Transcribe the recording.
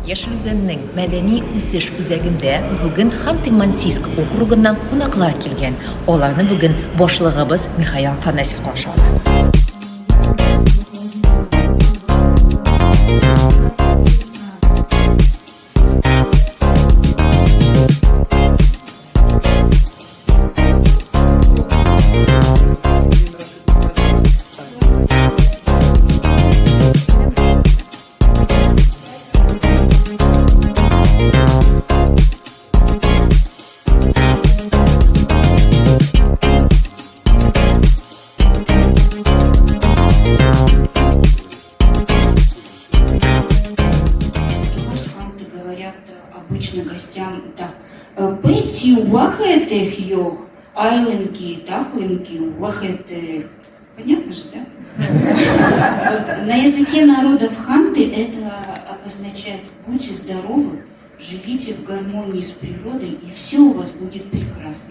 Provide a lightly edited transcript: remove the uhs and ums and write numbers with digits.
Яшел үзәннең мәдәни үсеш үзәгендә бүген Ханты-Мансийск округыннан кунаклар килгән. Аларны бүген башлыгыбыз Михаил Афанасьев каршы ала. Обычно гостям так. Пейте уахетых йох, айленки, тахленки, уахетых. Понятно же, да? Вот. На языке народов Ханты это обозначает: будьте здоровы, живите в гармонии с природой, и все у вас будет прекрасно.